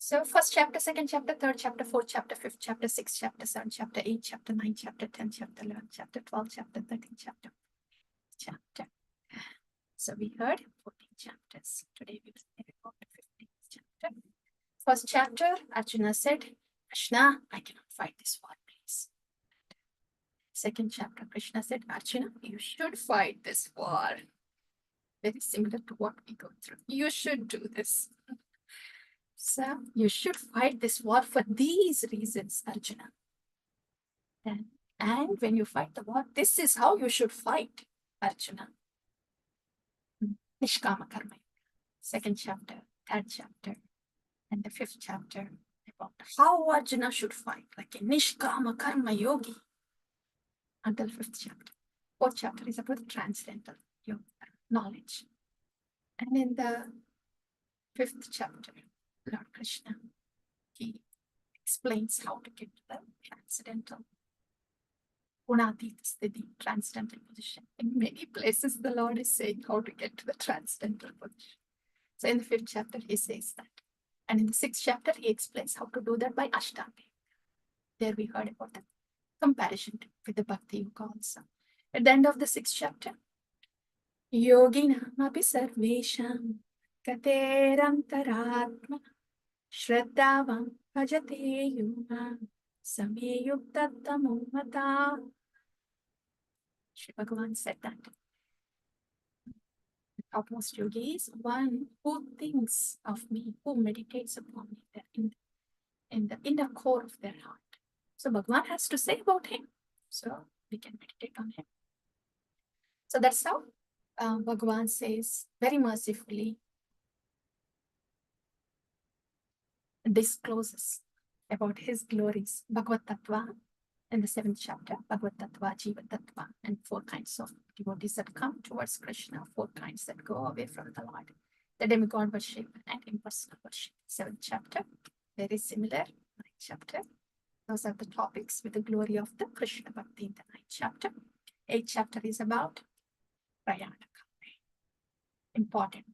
So first chapter, second chapter, third chapter, fourth chapter, fifth chapter, sixth chapter, seventh chapter, eighth chapter, ninth chapter, 10th chapter, 11th chapter, 12th chapter, 13th chapter. So we heard 14 chapters. Today we will hear about the 15th chapter. First chapter, Arjuna said, Krishna, I cannot fight this war, please. Second chapter, Krishna said, Arjuna, you should fight this war. Very similar to what we go through. You should do this. So you should fight this war for these reasons, Arjuna. And when you fight the war, this is how you should fight, Arjuna. Nishkama Karma. Second chapter, third chapter, and the fifth chapter about how Arjuna should fight, like a Nishkama Karma Yogi, until fifth chapter. Fourth chapter is about transcendental yoga, knowledge. And in the fifth chapter, Lord Krishna, he explains how to get to the transcendental Gunatita Sthiti, transcendental position. In many places, the Lord is saying how to get to the transcendental position. So in the fifth chapter, he says that. And in the sixth chapter, he explains how to do that by Ashtanga. There we heard about the comparison with the Bhakti Yoga also. At the end of the sixth chapter, Yoginam api sarvesham katerantaratma shraddhavam bhajate yunam samyuktattamum mata. Shri Bhagavan said that the topmost yogi is one who thinks of me, who meditates upon me in the inner core of their heart. So Bhagavan has to say about him. So we can meditate on him. So that's how Bhagavan says very mercifully, discloses about his glories, Bhagavad Tattva in the 7th chapter, Bhagavad Tattva, Jiva Tattva, and 4 kinds of devotees that come towards Krishna, 4 kinds that go away from the Lord, the demigod worship and impersonal worship. 7th chapter, very similar, 9th chapter. Those are the topics with the glory of the Krishna Bhakti in the 9th chapter. 8th chapter is about Prayana, important.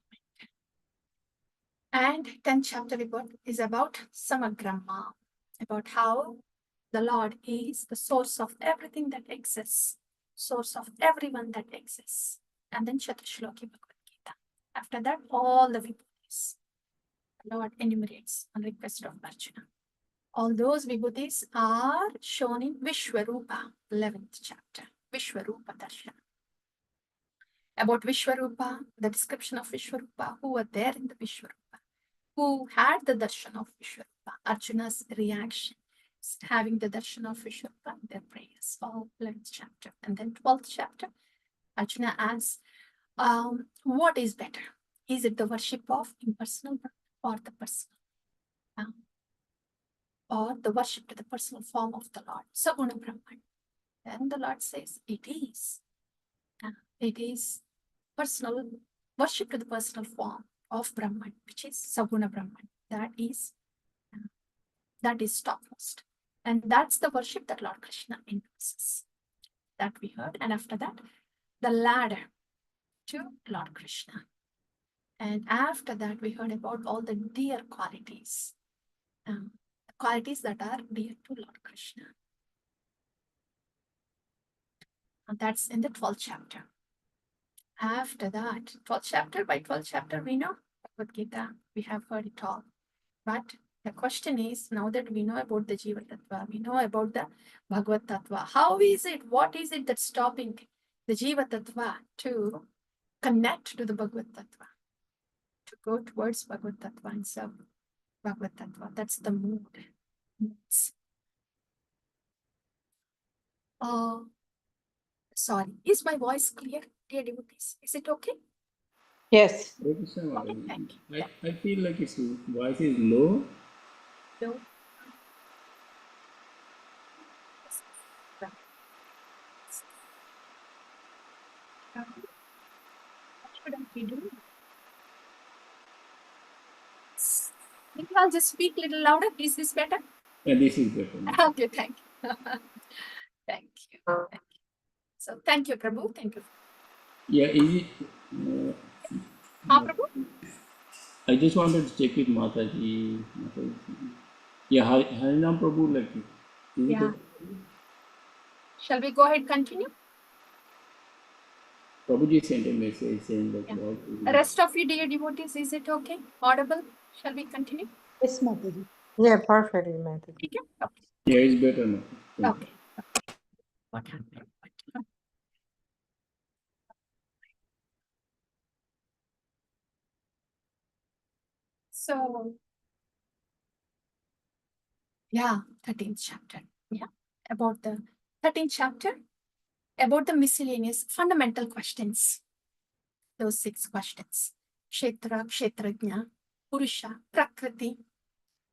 And 10th chapter is about Samagrama, about how the Lord is the source of everything that exists, source of everyone that exists. And then Chaturshloki Bhagavad Gita. After that, all the vibhutis the Lord enumerates on request of Arjuna. All those vibhutis are shown in Vishwarupa, 11th chapter, Vishwarupa Darshana. About Vishwarupa, the description of Vishwarupa, who were there in the Vishwarupa, who had the darshan of Vishwarupa, Arjuna's reaction, having the darshan of Vishwarupa, their prayers, all 11th chapter. And then 12th chapter, Arjuna asks, what is better? Is it the worship of impersonal or the personal? Or the worship to the personal form of the Lord, Saguna Brahman? And the Lord says, it is. It is personal worship to the personal form of Brahman, which is Saguna Brahman. That is topmost. And that's the worship that Lord Krishna endorses. That we heard. And after that, the ladder to Lord Krishna. And after that, we heard about all the dear qualities. The qualities that are dear to Lord Krishna. And that's in the 12th chapter. After that, 12th chapter, by 12th chapter, we know Bhagavad Gita, we have heard it all. But the question is, now that we know about the Jiva Tattva, we know about the Bhagavad Tattva, how is it, what is it that's stopping the Jiva Tattva to connect to the Bhagavad Tattva, to go towards Bhagavad Tattva and serve Bhagavad Tattva? That's the mood. Sorry, is my voice clear, dear devotees? Is it okay? Yes. Okay, thank you. I feel like his voice is low. No. What should I be doing? Maybe I'll just speak a little louder. Is this better? Yeah, this is better. Okay, thank you. Thank you. Thank you. So thank you, Prabhu. Thank you. Yeah, is it? Prabhu? I just wanted to check with Mataji. Yeah, Harinam Prabhu, like, is Yeah. it Shall we go ahead continue? Prabhuji sent a message saying that Yeah. Lord, The rest of you dear devotees, is it okay? Audible? Shall we continue? Yes, Mataji. Yeah, perfectly, Mataji. Okay. Okay. yeah, it's better now. Thank you. Okay. What happened? So, yeah, 13th chapter. Yeah, about the 13th chapter, about the miscellaneous fundamental questions. Those 6 questions. Kshetra, Kshetrajna, Purusha, Prakriti,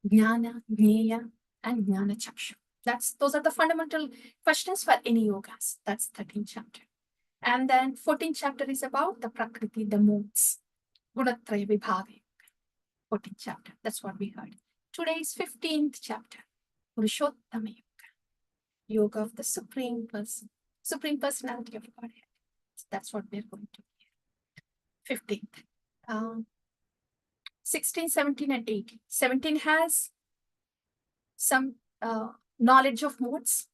Jnana, Jnana, and Jnana Chakshu. Those are the fundamental questions for any yogas. That's 13th chapter. And then 14th chapter is about the Prakriti, the modes. Gunatraya Vibhaga. 14th chapter. That's what we heard. Today is 15th chapter. Purushottama Yoga. Yoga of the Supreme Person. Supreme Personality of Godhead. So that's what we're going to hear. 15th. 16, 17, and 18. 17 has some knowledge of modes.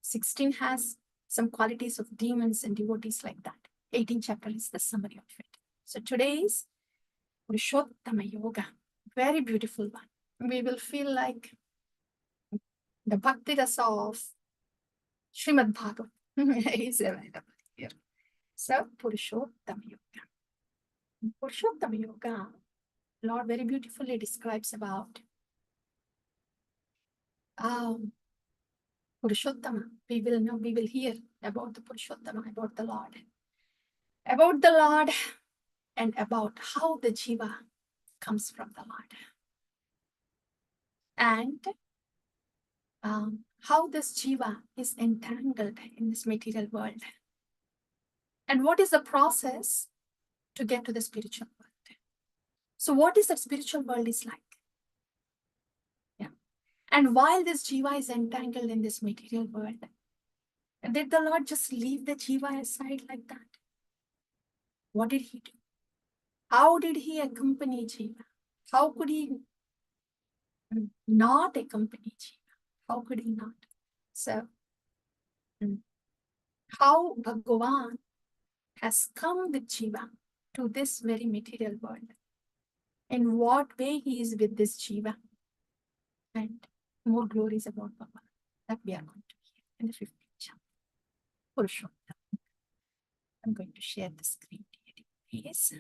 16 has some qualities of demons and devotees like that. 18th chapter is the summary of it. So today is Purushottama Yoga. Very beautiful one. We will feel like the Bhakti Rasa of Srimad Bhagavatam is available here. So Purushottama Yoga. Purushottama Yoga, Lord very beautifully describes about Purushottama. We will hear about the Purushottama, about the Lord. About the Lord and about how the Jiva comes from the Lord. And how this Jiva is entangled in this material world. And what is the process to get to the spiritual world? So what is that spiritual world is like? Yeah. And while this Jiva is entangled in this material world, did the Lord just leave the Jiva aside like that? What did he do? How did he accompany Jiva? How could he not accompany Jiva? How could he not? So, how Bhagavan has come with Jiva to this very material world. In what way he is with this Jiva. And more glories about Bhagavan that we are going to hear in the 15th chapter. Purushottam. I'm going to share the screen here, please.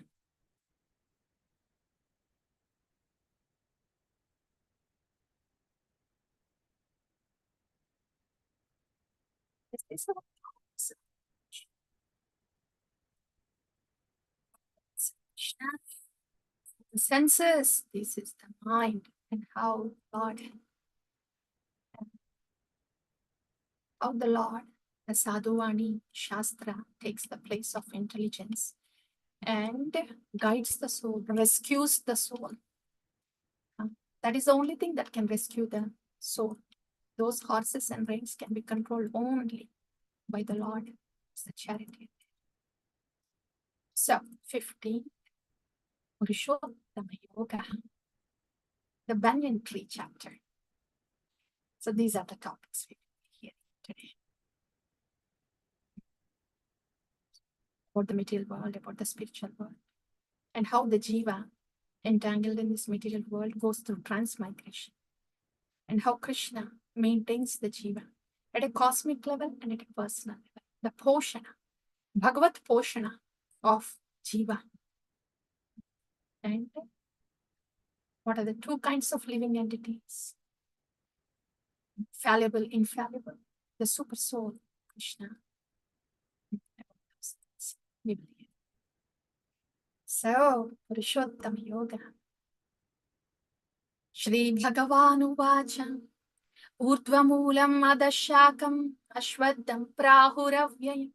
Is this a the senses, this is the mind, and how the Lord, the Sadhuvani Shastra takes the place of intelligence and guides the soul, rescues the soul. That is the only thing that can rescue the soul. Those horses and reins can be controlled only by the Lord. It's the charity. So, 15, Purushottama Yoga, the banyan tree chapter. So these are the topics we will hear today. About the material world, about the spiritual world, and how the Jiva entangled in this material world goes through transmigration, and how Krishna maintains the Jiva at a cosmic level and at a personal level. The Poshana, Bhagavat Poshana of Jiva. And what are the 2 kinds of living entities? Fallible, infallible, the super soul, Krishna. We will hear. So, Purushottama Yoga. Shri Bhagavan Uvacha Urdhvamulam Adashakam Ashwaddam Prahuravyayam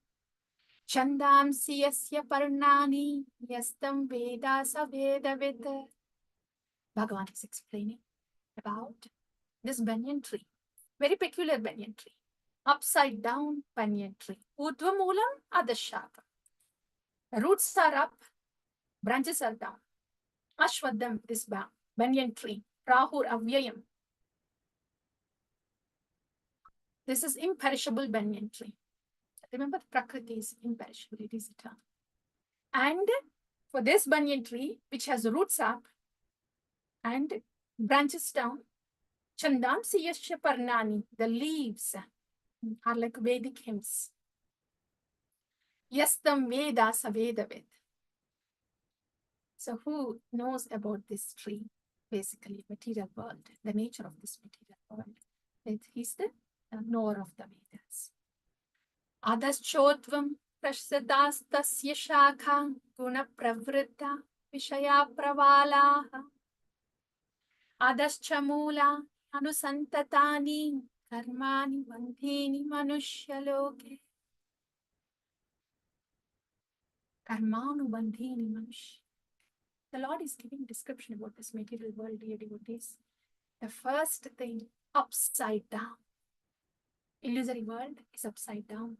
Chandamsi Yasya Parnani Yastam Veda Savedavid. Bhagavan is explaining about this banyan tree, very peculiar banyan tree, upside down banyan tree. Urdhvamulam Adashakam. Roots are up, branches are down. Ashwadam, this banyan tree. Rahur Avyayam. This is imperishable banyan tree. Remember, the Prakriti is imperishable, it is eternal. And for this banyan tree, which has roots up and branches down, Chandamsi Yasya Parnani, the leaves are like Vedic hymns. Yastam Veda Savedavid. So who knows about this tree? Basically, material world, the nature of this material world. He's the knower of the Vedas. Adaschodvam prasadaastasya shakha guna pravritta vishaya pravalaha adascha moola anusantatani karmani bandhini manushya karmanu bandhini manushya. The Lord is giving description about this material world, dear devotees. The first thing, upside down. Illusory world is upside down.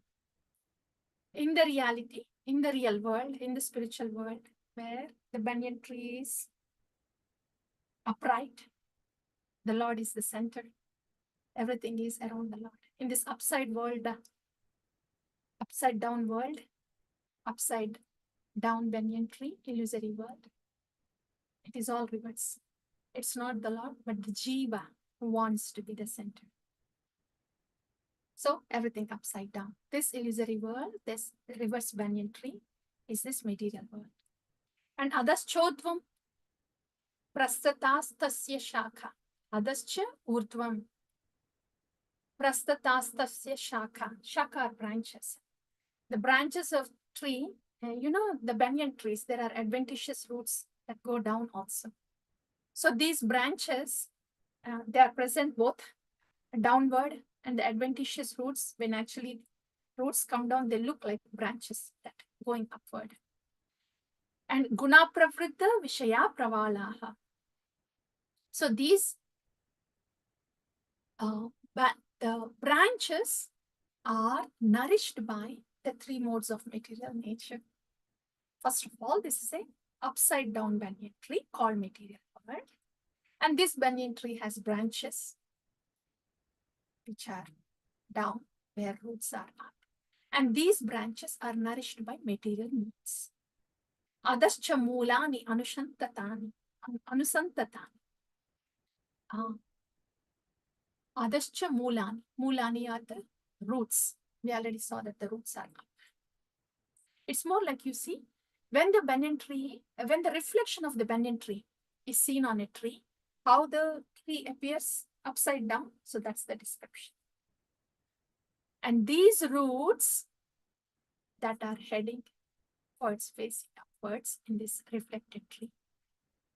In the reality, in the real world, in the spiritual world, where the banyan tree is upright, the Lord is the center. Everything is around the Lord. In this upside down world, upside down banyan tree, illusory world, it is all reverse. It's not the Lord, but the Jiva who wants to be the center. So everything upside down. This illusory world, this reverse banyan tree, is this material world. And adaschodvam prastatastasya shakha. Adascha urdvam prastatastasya shakha. Shakha are branches. The branches of tree, the banyan trees, there are adventitious roots that go down also. So these branches, they are present both downward and the adventitious roots. When actually roots come down, they look like branches that going upward. And guna pravritta vishaya pravalaha. So these the branches are nourished by the three modes of material nature. First of all, this is a upside down banyan tree called material world. And this banyan tree has branches which are down where roots are up. And these branches are nourished by material needs. Adascha moolani anusantatani. Adascha moolani. Moolani are the roots. We already saw that the roots are up. It's more like, you see, when the reflection of the banyan tree is seen on a tree, how the tree appears upside down. So that's the description. And these roots that are heading towards, facing upwards in this reflected tree,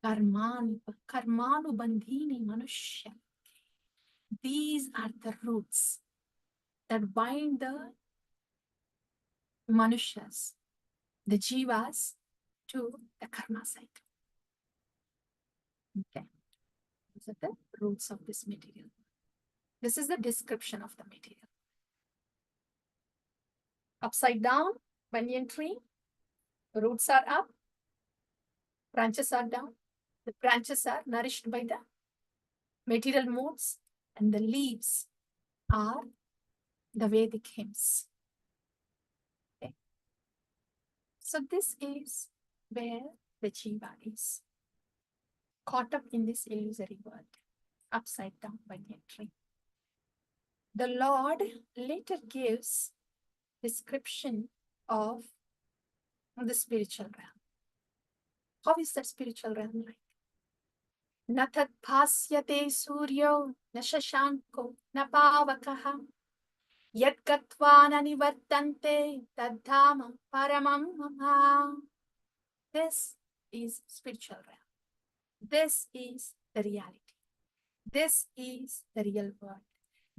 karmanu bandhini manushya. These are the roots that bind the manushas, the jivas, to the karma cycle. Okay. These are the roots of this material. This is the description of the material. Upside down, banyan tree, roots are up, branches are down. The branches are nourished by the material modes, and the leaves are the Vedic hymns. Okay. So this is where the Jiva is, caught up in this illusory world, upside down banyan tree. The Lord later gives description of the spiritual realm. How is that spiritual realm like? Na tad bhasyate suryo, na shashanko, na pavakaha, yat gatva na nivartante, tad dhamam paramam mama. This is spiritual realm. This is the reality. This is the real world.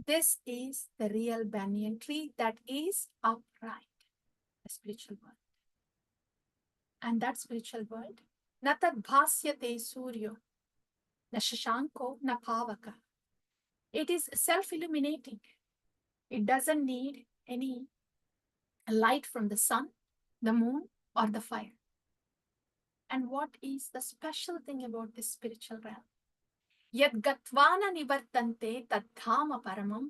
This is the real banyan tree that is upright, the spiritual world. And that spiritual world, na tad bhasyate suryo, na shashanko, na pavaka. It is self-illuminating. It doesn't need any light from the sun, the moon, or the fire. And what is the special thing about this spiritual realm? Yad gatvana nivartante tadhama paramam.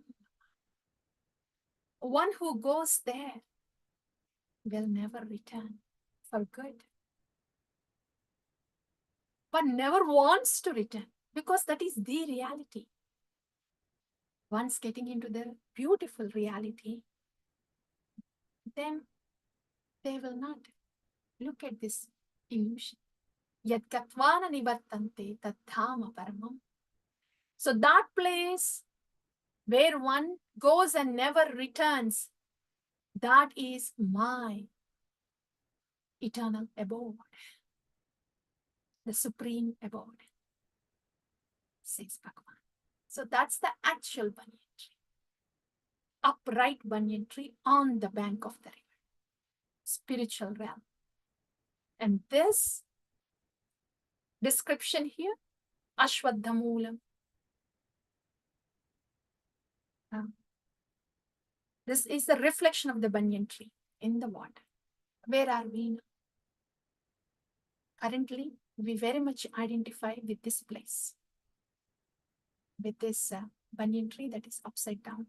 One who goes there will never return for good, but never wants to return, because that is the reality. Once getting into the beautiful reality, then they will not look at this illusion. Yad gatvana nivartante tadhama paramam. So that place where one goes and never returns, that is my eternal abode, the supreme abode, says Bhagavan. So that's the actual banyan tree, upright banyan tree on the bank of the river, spiritual realm. And this description here, Ashwadhamulam, this is the reflection of the banyan tree in the water. Where are we now? Currently, we very much identify with this place, with this banyan tree that is upside down.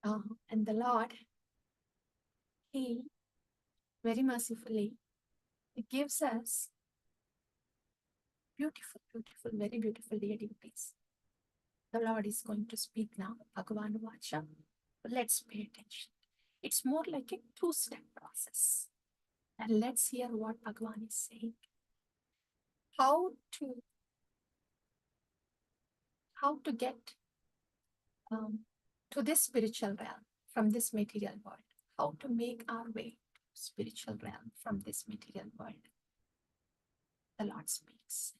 And the Lord, He very mercifully gives us beautiful, beautiful, very beautiful deities. The Lord is going to speak now, Bhagavan Vacha. Let's pay attention. It's more like a two-step process. And let's hear what Bhagavan is saying. How to get to this spiritual realm from this material world. How to make our way to spiritual realm from this material world. The Lord speaks.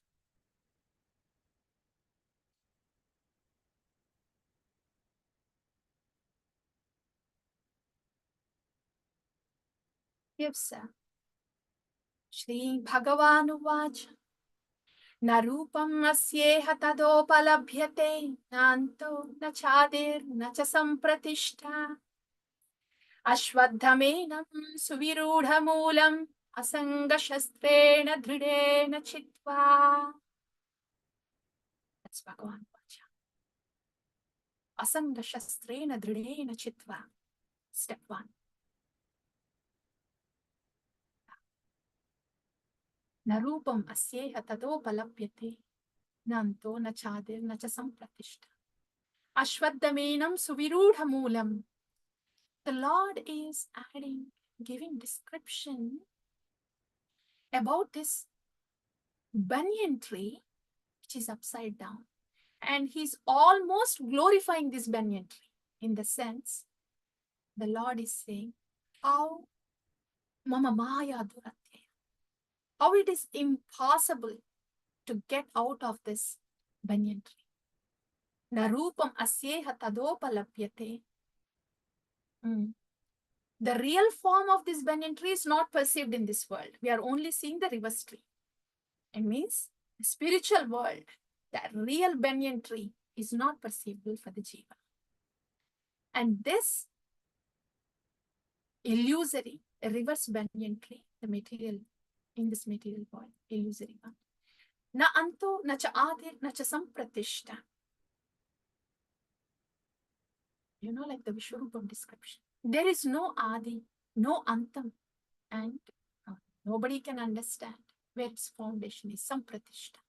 Gives Shri Bhagavan Na rupam asyeha tadopalabhyate nanto na chadir na cha sampratishta ashwadhamenam suvirudhamulam asanga shastrena dridena chitva. That's Bhagavan Vacha. Asanga shastrena dridena chitva. Step 1. Na rupam asyeha tadopalabhyate nanto na chadir na cha sampratishta ashwadhamenam suvirudhamulam. The Lord is giving description about this banyan tree, which is upside down. And he's almost glorifying this banyan tree in the sense, the Lord is saying, how mama maya duratya, how it is impossible to get out of this banyan tree. Na rupam asyeha tadopalapyate. The real form of this banyan tree is not perceived in this world. We are only seeing the reverse tree. It means the spiritual world, that real banyan tree is not perceivable for the jiva. And this illusory, a reverse banyan tree, the material, in this material world, illusory one. Na anto, na cha adir, na cha sampratishta. Like the Vishwarupam description. There is no adi, no antam, and nobody can understand where its foundation is, sampratishta.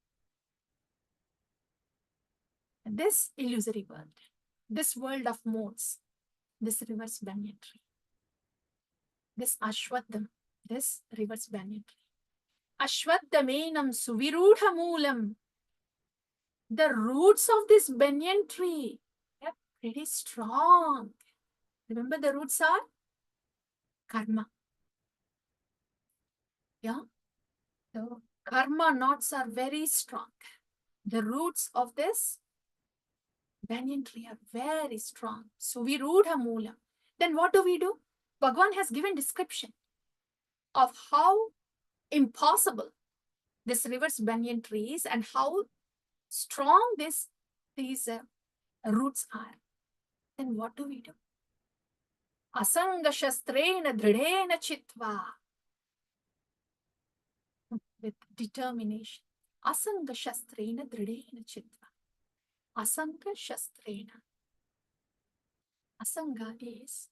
And this illusory world, this world of modes, this reverse banyan tree, this ashwadham, this reverse banyan tree. Ashwadhamenam suvirudhamulam. The roots of this banyan tree are pretty strong. Remember, the roots are karma. Yeah? The karma knots are very strong. The roots of this banyan tree are very strong. Suvirudhamulam. Then what do? Bhagavan has given description of how impossible this reverse banyan tree is and how strong these roots are. Then what do? Asanga shastrena dridena chitva. with determination. Asanga shastrena dridena chitva. Asanga shastrena. Asanga is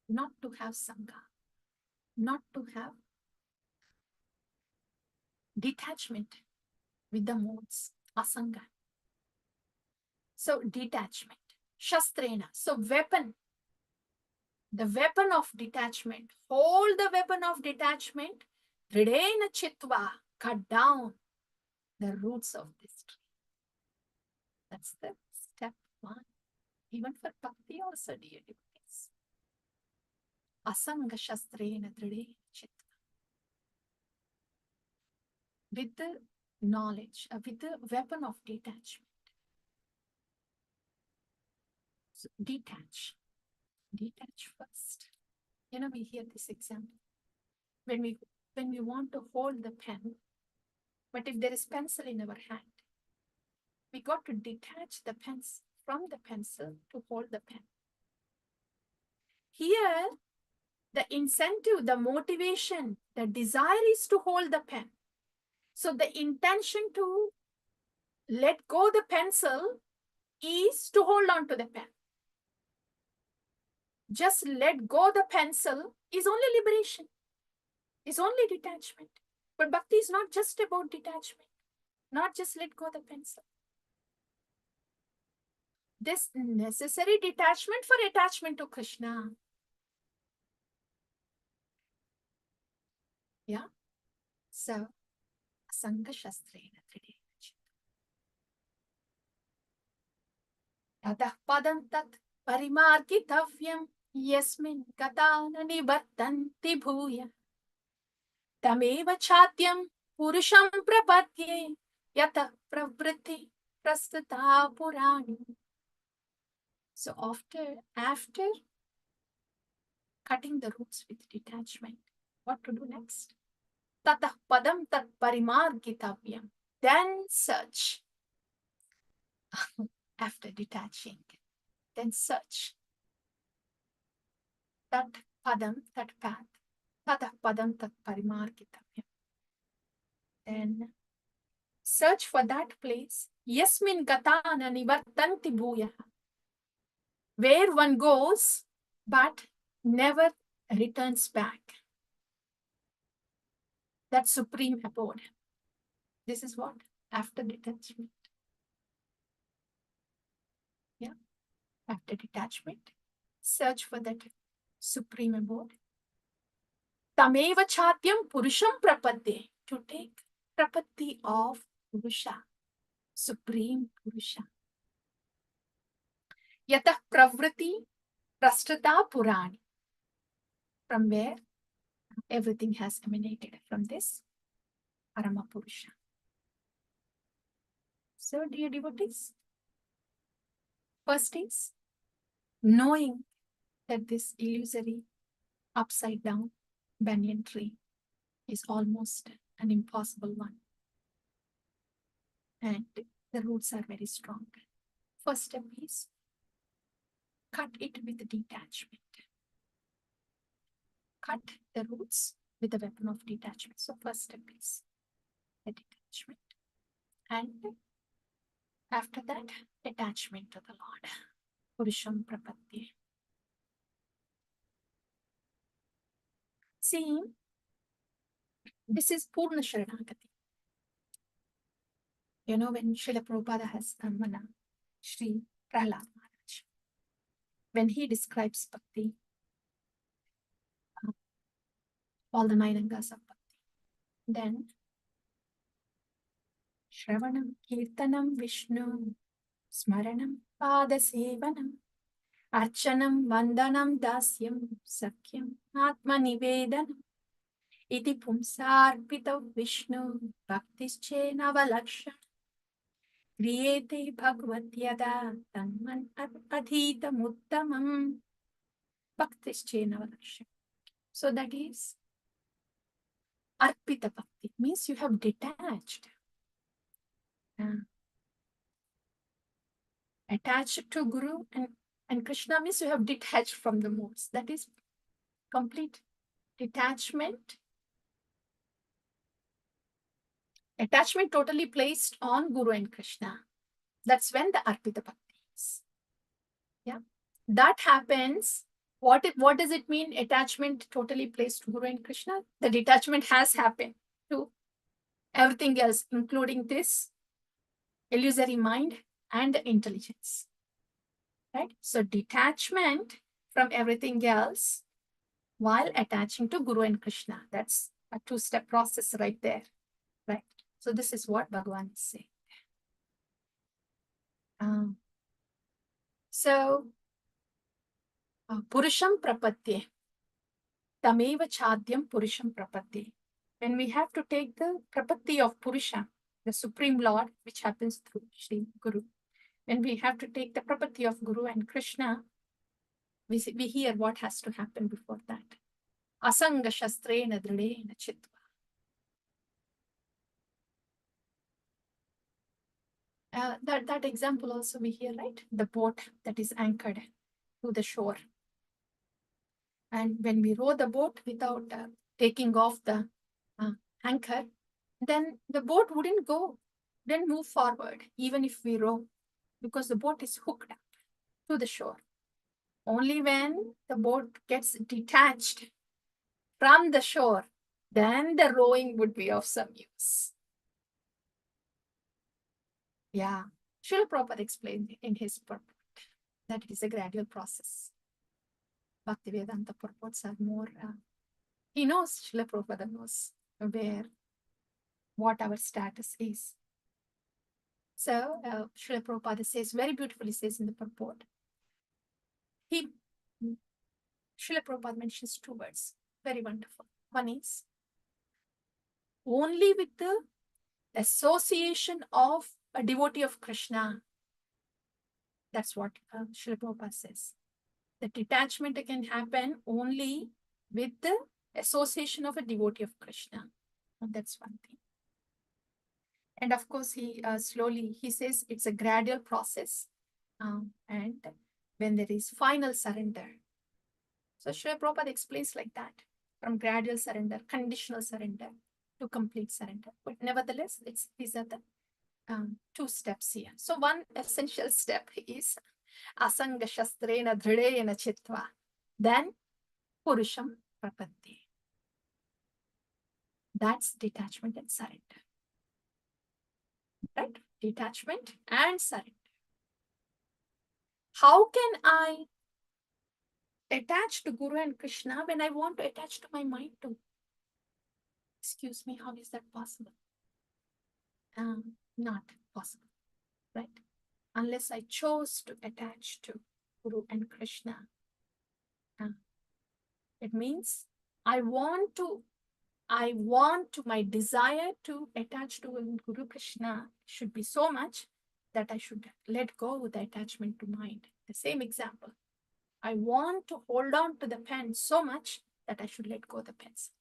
not to have sangha, not to have detachment with the modes. Asanga. So detachment. Shastrena. So weapon. The weapon of detachment. Hold the weapon of detachment. Dridena chitva. Cut down the roots of this tree. That's the step one. Even for bhakti also, dear devotees. Asanga shastrena dridena chitva. With the knowledge, with the weapon of detachment. So detach. Detach first. We hear this example. When we want to hold the pen, but if there is pencil in our hand, we got to detach the pens from the pencil to hold the pen. Here, the incentive, the motivation, the desire is to hold the pen. So the intention to let go the pencil is to hold on to the pen. Just let go the pencil is only liberation, is only detachment. But bhakti is not just about detachment, not just let go the pencil. This necessary detachment for attachment to Krishna. Yeah. So, asanga shastrena dridena chitva. Tadah padam tat parimargitavyam yasmin katana nivartanti bhuya. Tameva chatyam purusham prapadye yata pravritti prastata purani. So after cutting the roots with detachment, what to do next? Tatah padam tat parimargitavyam. Then search. After detaching, then search. Tat padam, that path. Tatah padam tat parimargitavyam. Then search for that place. Yasmin gatana nivartanti bhuya. Where one goes, but never returns back. That supreme abode. This is what? After detachment. Yeah. After detachment, search for that supreme abode. Tameva chatyam purusham prapadye. To take prapatti of Purusha, supreme Purusha. Yatah pravriti prastata purani. From where everything has emanated, from this Parama Purusha. So, dear devotees, first is knowing that this illusory upside down banyan tree is almost an impossible one. And the roots are very strong. First step is cut it with detachment. Cut the roots with the weapon of detachment. So first step is the detachment. And after that, attachment to the Lord. Purusham prapadye. See, this is Purna Sharanagati. When Srila Prabhupada has Sri Prahlad Maharaj, when he describes bhakti, all the 9 angas of bhakti, then Shravanam, Kirtanam, Vishnu, Smaranam, Padasevanam, Archanam, Vandanam, Dasyam, Sakyam, Atmanivedanam, Iti Pumsarpita Vishnu, Bhaktische Navalakshan, Kriyete Bhagavatyada, Tanman Adhita Muttamam, Bhaktische Navalakshan. So that is Arpita Bhakti, means you have detached. Attached to Guru and Krishna means you have detached from the modes. That is complete detachment Attachment totally placed on Guru and Krishna. That's when the Arpita Bhakti is. Yeah. That happens. What does it mean? Attachment totally placed to Guru and Krishna? The detachment has happened to everything else, including this illusory mind and the intelligence. Right? So detachment from everything else while attaching to Guru and Krishna. That's a two-step process right there. Right? So this is what Bhagavan is saying. Purusham prapatye. Tameva chadyam Purusham prapatye. When we have to take the prapatti of Purusha, the Supreme Lord, which happens through Sri Guru, when we have to take the prapatti of Guru and Krishna, we hear what has to happen before that. Asanga shastrena dridena chitva. That example also we hear, right? The boat that is anchored to the shore. And when we row the boat without taking off the anchor, then the boat wouldn't move forward, even if we row, because the boat is hooked up to the shore. Only when the boat gets detached from the shore, then the rowing would be of some use. Yeah. Srila Prabhupada explained in his purport that it is a gradual process. Bhaktivedanta purports are more, he knows, Srila Prabhupada knows what our status is. So, Srila Prabhupada says, very beautifully says in the purport, Srila Prabhupada mentions two words, very wonderful. One is, only with the association of a devotee of Krishna. That's what Srila Prabhupada says. The detachment can happen only with the association of a devotee of Krishna. And that's one thing. And of course, he says it's a gradual process. And when there is final surrender. So Srila Prabhupada explains like that, from gradual surrender, conditional surrender, to complete surrender. But nevertheless, these are the two steps here. So one essential step is asanga shastrena dridena chitva. Then purusham prapatti. That's detachment and surrender. Right? Detachment and surrender. How can I attach to Guru and Krishna when I want to attach to my mind too? Excuse me, how is that possible? Not possible, right? Unless I chose to attach to Guru and Krishna. It means my desire to attach to Guru Krishna should be so much that I should let go of the attachment to mind. The same example. I want to hold on to the pen so much that I should let go of the pencil.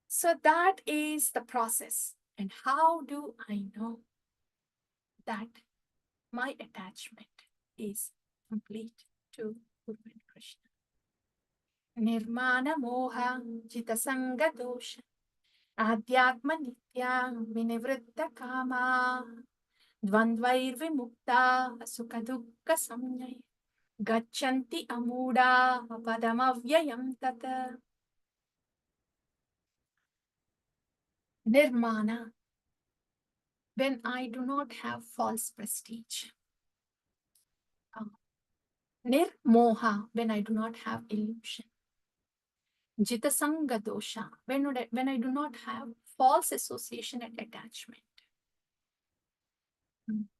So that is the process. And how do I know that my attachment is complete to Guru and Krishna? Nirmana moha jita sanga dosha adhyatma nitya vinivritta kama dvandvair vimukta sukha dukkha samyaya gachanti amuda padamavyayam tata. Nirmana, when I do not have false prestige. Nirmoha, when I do not have illusion. Jitasanga dosha, when I do not have false association and attachment.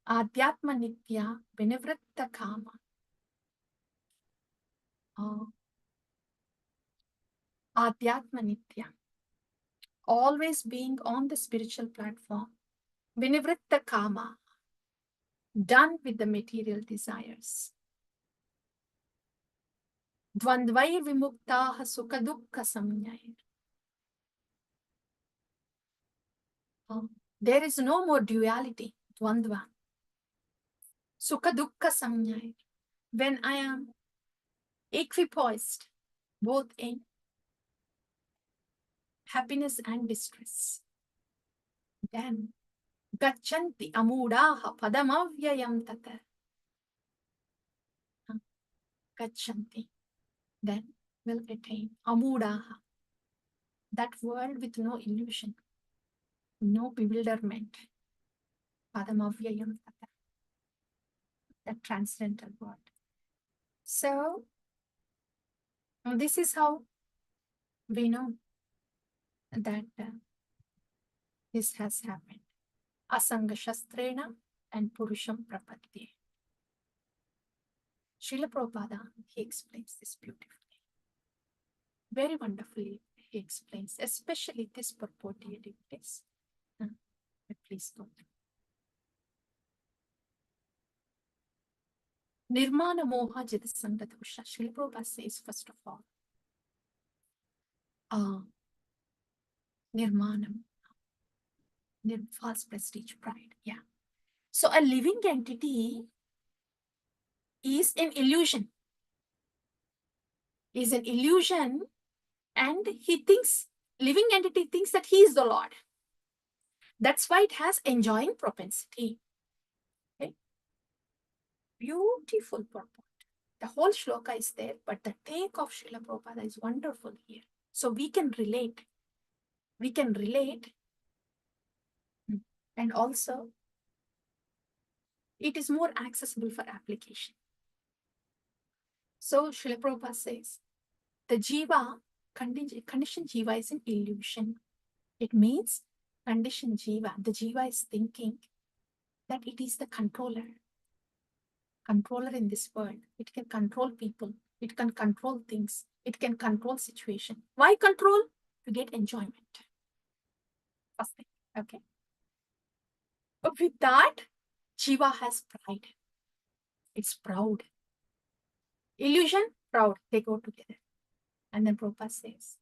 Adhyatma nitya vinivritta kama. Adhyatma nitya, always being on the spiritual platform. Vinivritta kama, done with the material desires. Dvandvair vimuktaha sukha dukkha samyaya. There is no more duality, dvandva. Sukha dukkha samyaya. When I am equipoised, both in happiness and distress. Then gachanti amudaha padamavyayam tata. Gachanti. Then will attain amudaha. That world with no illusion, no bewilderment. Padamavyayam tata. That transcendental world. So this is how we know that this has happened. Asanga Shastrena and Purusham Prapatye. Srila Prabhupada, he explains this beautifully. Very wonderfully he explains, especially this purport, dear devotees. Please go through. Nirmana Moha Jidasanga Dosha. Srila Prabhupada says, first of all, Nirmanam, false prestige, pride. Yeah. So a living entity is an illusion. Is an illusion, and he thinks, living entity thinks that he is the Lord. That's why it has enjoying propensity. Okay? Beautiful purport. The whole shloka is there, but the take of Srila Prabhupada is wonderful here. So we can relate. We can relate. And also, it is more accessible for application. So Srila Prabhupada says, the jiva, conditioned jiva is an illusion. It means conditioned jiva. The jiva is thinking that it is the controller in this world. It can control people. It can control things. It can control situation. Why control? To get enjoyment. First thing. Okay. But with that, jiva has pride. It's proud. Illusion, proud. They go together. And then Prabhupada says,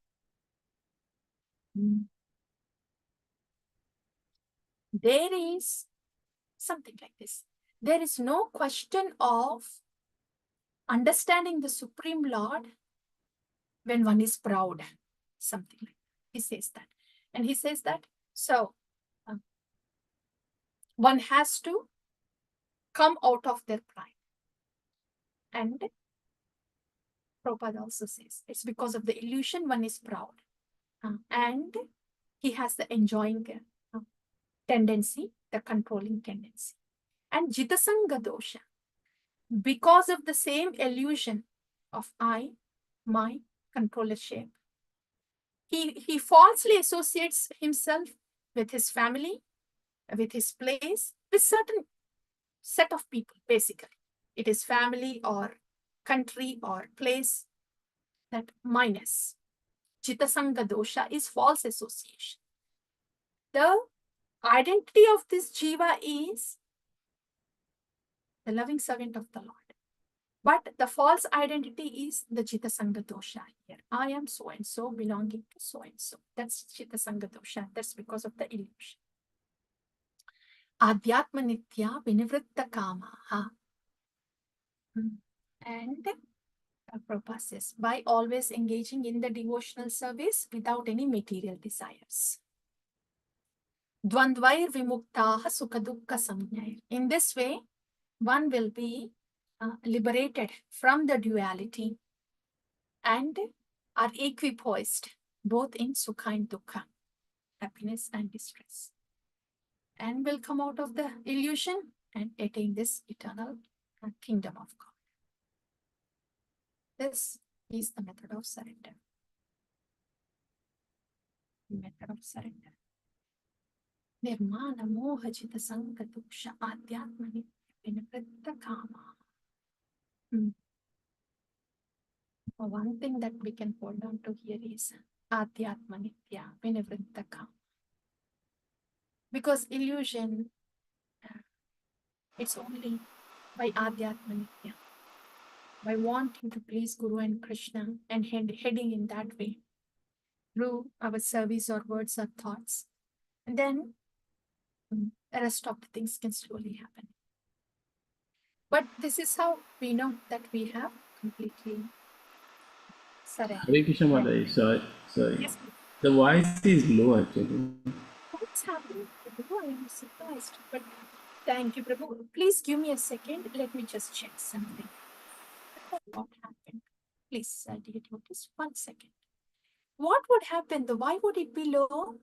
there is something like this. There is no question of understanding the Supreme Lord when one is proud. Something like that. He says that. And he says that, so one has to come out of their pride. And Prabhupada also says, it's because of the illusion one is proud. And he has the enjoying tendency, the controlling tendency. And Jitasanga dosha, because of the same illusion of I, my controllership, he falsely associates himself with his family, with his place, with certain set of people, basically. It is family or country or place, that minus. Jitasanga dosha is false association. The identity of this jiva is the loving servant of the Lord. But the false identity is the Jitasanga dosha here. I am so and so, belonging to so and so. That's Jitasanga dosha. That's because of the illusion. Adhyatma nitya vinivritta kamaha. And Prabhupada says, by always engaging in the devotional service without any material desires. Dvandvair vimuktaha sukha dukkha samjnair. In this way, one will be liberated from the duality and are equipoised both in sukha and dukkha, happiness and distress, and will come out of the illusion and attain this eternal kingdom of God. This is the method of surrender. Method of surrender. Nirmana moha jita sanga duksha adhyatma nitya vinivritta kama. One thing that we can hold on to here is adhyatma nitya vinivritta kama. Because illusion, it's only by adhyatma nitya, by wanting to please Guru and Krishna and heading in that way through our service or words or thoughts. And then the rest of the things can slowly happen. But this is how we know that we have completely surrendered. Hare Krishna Mataji, sorry. Yes. The voice is low actually. What's happening? Prabhu? I am surprised. But thank you, Prabhu. Please give me a second. Let me just check something. What happened? Please, dear devotees, 1 second. What would happen? Why would it be low?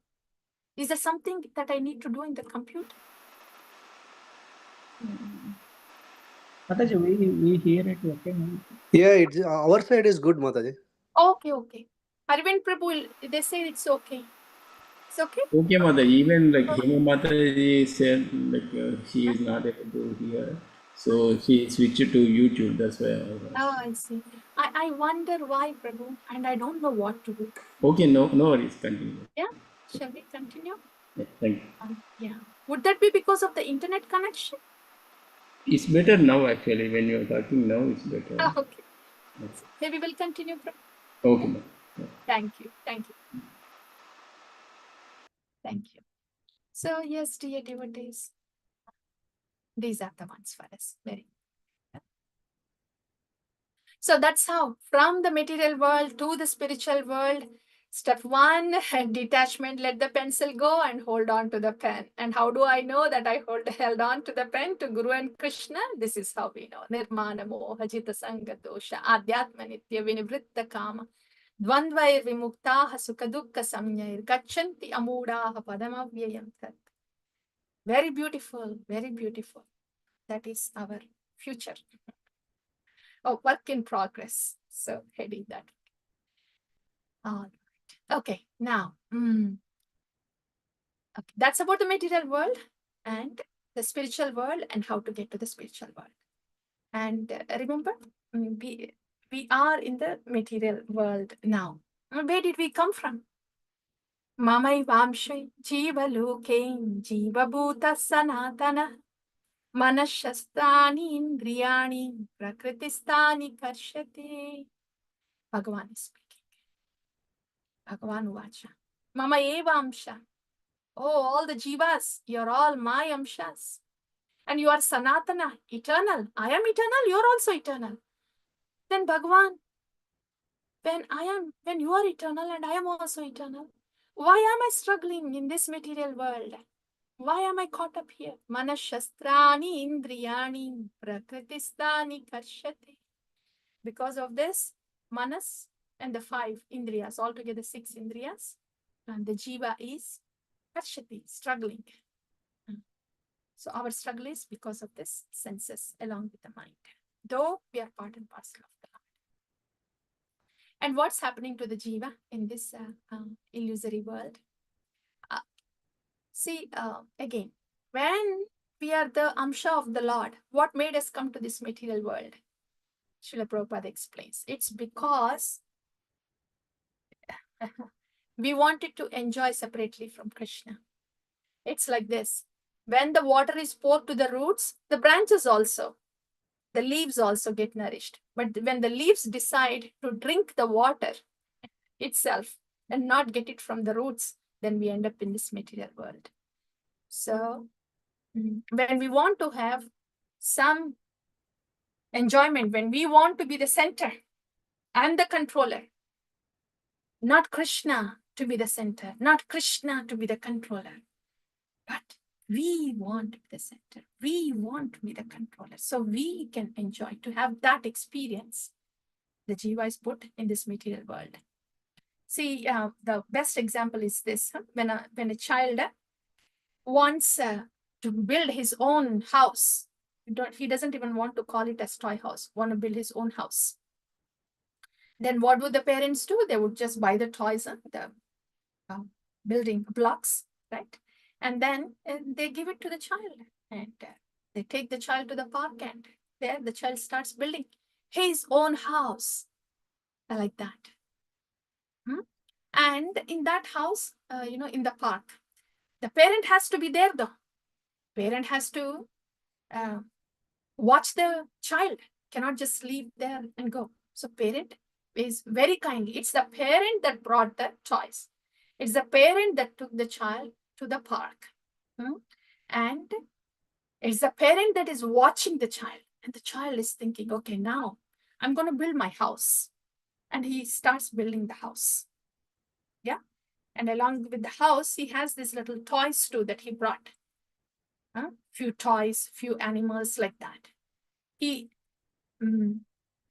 Is there something that I need to do in the computer? Mataji, we hear it okay now. Yeah, it's our side is good, Mataji. Okay. Arvind Prabhu, they say it's okay. It's okay? Okay, Mataji. Even like Hema Mataji said, like she is not able to hear, so she switched to YouTube. That's why I was. Oh, I see. I wonder why, Prabhu, and I don't know what to do. Okay, no worries. Continue. Yeah? Shall we continue? Yeah, thank you. Yeah. Would that be because of the internet connection? It's better now, actually. When you're talking now, it's better. Okay. Maybe we'll continue, Prabhu. Okay, ma'am. Yeah. Thank you. So, yes, dear devotees, these are the ones for us. Very. So that's how, from the material world to the spiritual world, step 1, detachment, let the pencil go and hold on to the pen. And how do I know that I held on to the pen to Guru and Krishna? This is how we know. Nirmana moha jita sanga dosha adhyatma nitya vinivritta kama dvandvair vimuktaha sukha dukkha samyair gachanti amudaha padamavyayam tat. Very beautiful, very beautiful. That is our future. Oh, work in progress. So heading that. All right. Okay, now, okay, that's about the material world and the spiritual world and how to get to the spiritual world. And remember, we are in the material world now. Where did we come from? Mamai vamshay jiva loke jiva bhuta sanatana manashastani indriyani prakritistani karshate. Bhagavan is speaking. Bhagavan Uvacha. Mama eva amsha. Oh, all the jivas, you're all my amshas. And you are Sanatana, eternal. I am eternal, you're also eternal. Then Bhagavan, when you are eternal and I am also eternal, why am I struggling in this material world? Why am I caught up here? Manashastrani indriyani prakritistani karshate. Because of this, manas and the 5 indriyas, altogether 6 indriyas, and the jiva is karshati, struggling. So our struggle is because of this senses along with the mind, though we are part and parcel of the Lord. And what's happening to the jiva in this illusory world? Again, when we are the amsha of the Lord, what made us come to this material world? Srila Prabhupada explains. It's because we wanted to enjoy separately from Krishna. It's like this. When the water is poured to the roots, the branches also, the leaves also get nourished. But when the leaves decide to drink the water itself and not get it from the roots, then we end up in this material world. So when we want to have some enjoyment, when we want to be the center and the controller, not Krishna to be the center, not Krishna to be the controller, but we want to be the center. We want to be the controller. So we can enjoy to have that experience. The jiva is put in this material world. See, the best example is this. When a child wants to build his own house, he doesn't even want to call it a toy house, want to build his own house. Then what would the parents do? They would just buy the toys, the building blocks, right? And then they give it to the child. And they take the child to the park, and there the child starts building his own house. Like that. And in that house, in the park, the parent has to be there though. Parent has to watch the child, cannot just leave there and go. So parent is very kindly. It's the parent that brought the toys. It's the parent that took the child to the park. And it's the parent that is watching the child. And the child is thinking, okay, now I'm going to build my house. And he starts building the house. Yeah. And along with the house, he has these little toys too that he brought. Few toys, few animals like that. And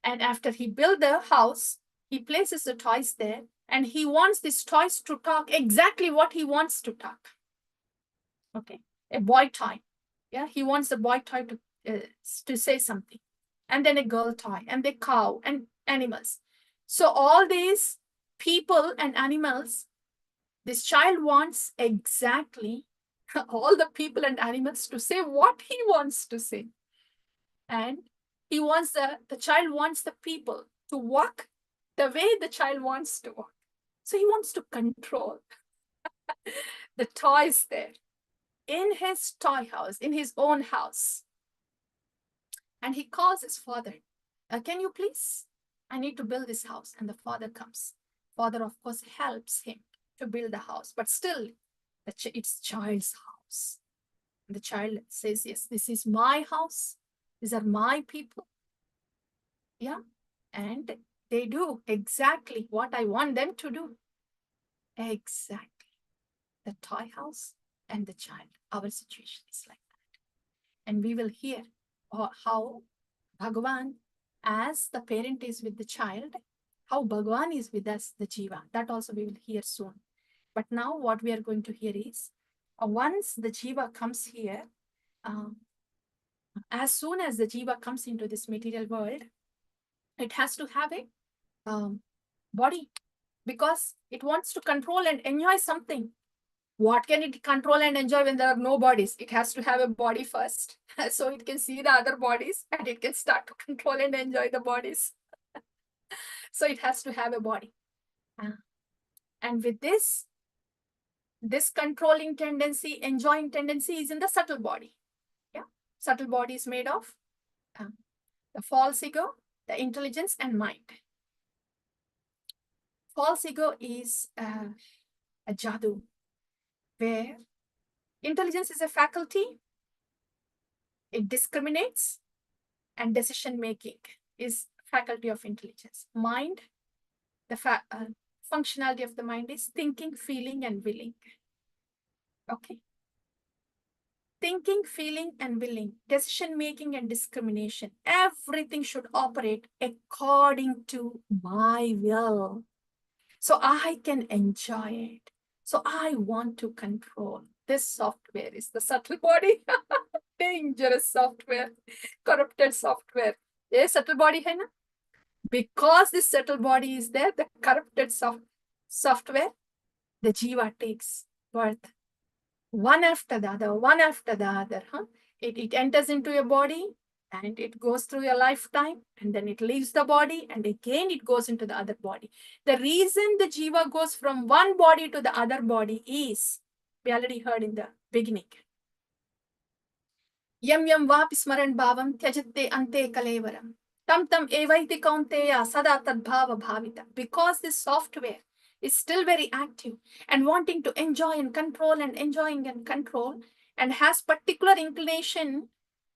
after he built the house, he places the toys there, and he wants these toys to talk exactly what he wants to talk. Okay, a boy toy. Yeah, he wants the boy toy to say something. And then a girl toy, and the cow, and animals. So all these people and animals, this child wants exactly all the people and animals to say what he wants to say. And he wants the child wants the people to walk the way the child wants to walk. So he wants to control the toys there in his toy house, in his own house. And he calls his father, can you please? I need to build this house. And the father comes. Father, of course, helps him to build the house, but still, it's child's house. And the child says, yes, this is my house. These are my people. Yeah. And they do exactly what I want them to do. Exactly. The toy house and the child. Our situation is like that. And we will hear how Bhagavan, as the parent is with the child, how Bhagavan is with us, the Jiva. That also we will hear soon. But now what we are going to hear is, once the Jiva comes here, as soon as the Jiva comes into this material world, it has to have a body, because it wants to control and enjoy something. What can it control and enjoy when there are no bodies? It has to have a body first, so it can see the other bodies and it can start to control and enjoy the bodies. So it has to have a body. And with this controlling tendency, enjoying tendency is in the subtle body. Yeah, subtle body is made of the false ego, the intelligence, and mind. False ego is a jadoo, where intelligence is a faculty, it discriminates, and decision making is faculty of intelligence. Mind, the functionality of the mind is thinking, feeling, and willing. Okay. Thinking, feeling, and willing, decision making, and discrimination. Everything should operate according to my will. So I can enjoy it. So I want to control. This software is the subtle body. Dangerous software, corrupted software. Yes, subtle body hai na? Because this subtle body is there, the corrupted software, the jiva takes birth. One after the other, one after the other. It enters into your body and it goes through your lifetime, and then it leaves the body, and again it goes into the other body. The reason the jiva goes from one body to the other body is, we already heard in the beginning, yam yam vapi smaran bhavam tyajatte ante kalevaram tam tam evaiti kaunteya sada tad bhava bhavita. Because this software is still very active and wanting to enjoy and control and enjoying and control, and has particular inclination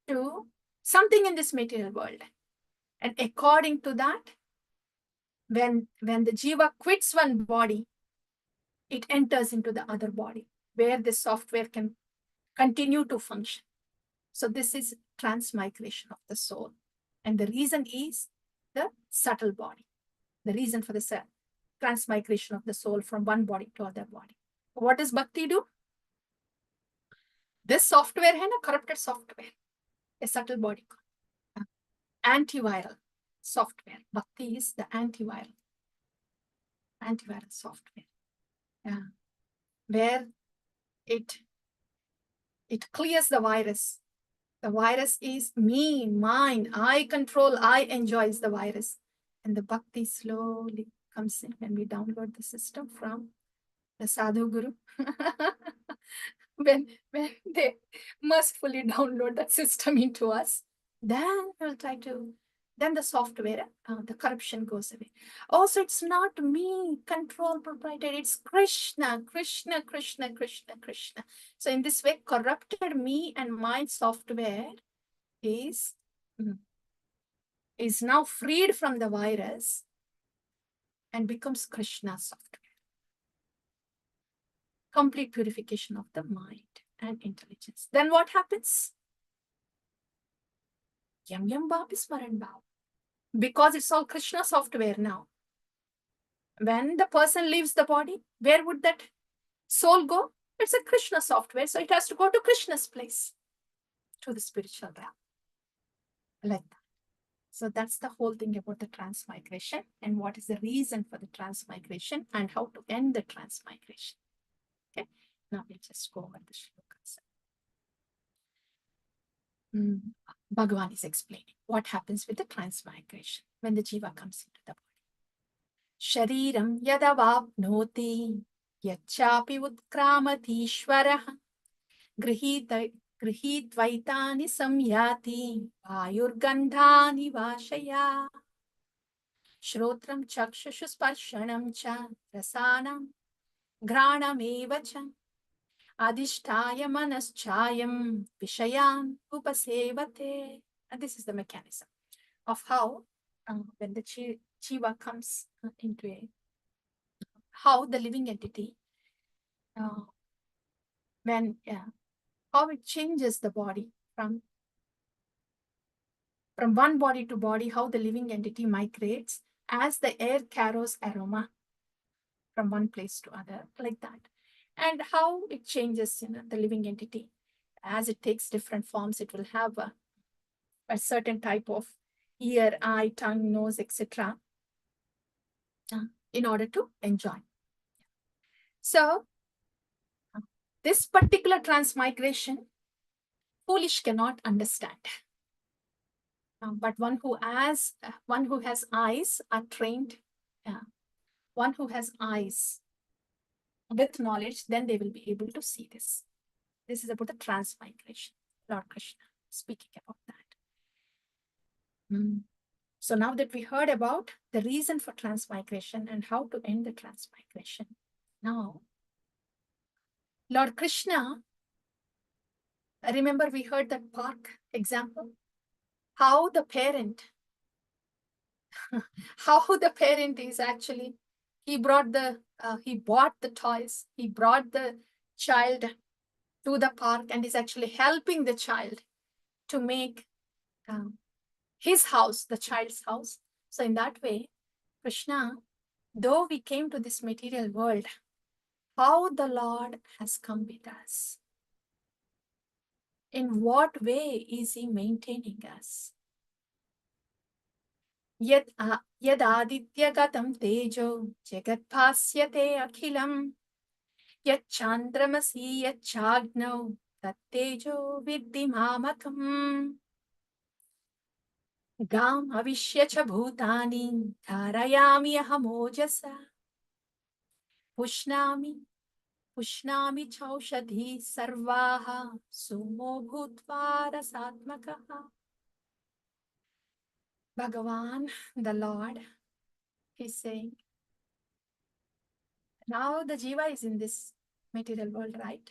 to something in this material world. And according to that, when the jiva quits one body, it enters into the other body where the software can continue to function. So this is transmigration of the soul. And the reason is the subtle body. The reason for the transmigration of the soul from one body to other body. What does bhakti do? This software है ना, corrupted software, a subtle body, antiviral software. Bhakti is the antiviral software. Yeah. Where it clears the virus. The virus is me, mine, I control, I enjoy is the virus. And the bhakti slowly comes in when we download the system from the sadhu guru. when they mercifully download that system into us, then we'll try to, then the software, the corruption goes away. Also, it's not me, control proprietary, it's Krishna, Krishna, Krishna, Krishna, Krishna. So in this way, corrupted me and my software is now freed from the virus and becomes Krishna software. complete purification of the mind and intelligence. Then what happens? Yam yam bhav smaran bhav. Because it's all Krishna software now. When the person leaves the body, where would that soul go? It's a Krishna software, so it has to go to Krishna's place, to the spiritual realm. Like that. So that's the whole thing about the transmigration and what is the reason for the transmigration and how to end the transmigration. Okay, now we'll just go over the shlokas. Bhagavan is explaining what happens with the transmigration when the jiva comes into the body. Shariram yadavapnoti yachapi utkramatishvarah gृहीत्वैतानि संयाति वायुर्गन्धानि वाशया श्रोत्रं चक्षुस्पर्शनं च रसानं घ्राणमेव च अधिष्ठाय मनश्चायं विषयान् उपसेवते. And this is the mechanism of how when the jiva comes into how the living entity how it changes the body from one body to body, how the living entity migrates as the air carries aroma from one place to other, like that. And how it changes, the living entity. As it takes different forms, it will have a certain type of ear, eye, tongue, nose, etc. In order to enjoy. So, this particular transmigration, foolish cannot understand. But one who has eyes are trained. One who has eyes with knowledge, then they will be able to see this. This is about the transmigration. Lord Krishna speaking about that. So now that we heard about the reason for transmigration and how to end the transmigration, now Lord Krishna, remember we heard that park example? How the parent is actually, he bought the toys, he brought the child to the park and is actually helping the child to make his house, the child's house. So in that way, Krishna, though we came to this material world, how the Lord has come with us. In what way is he maintaining us? Yad adityagatam tejo jagatpasyate akhilam yat chandramasi yat chagno tat tejo vidhi mamakam gam avishya cha bhutani dharayami ahamojasa pushnami chaushadhi sarvaha sumo bhutva rasatmakaha. Bhagavan, the Lord, is saying, now the jiva is in this material world, right?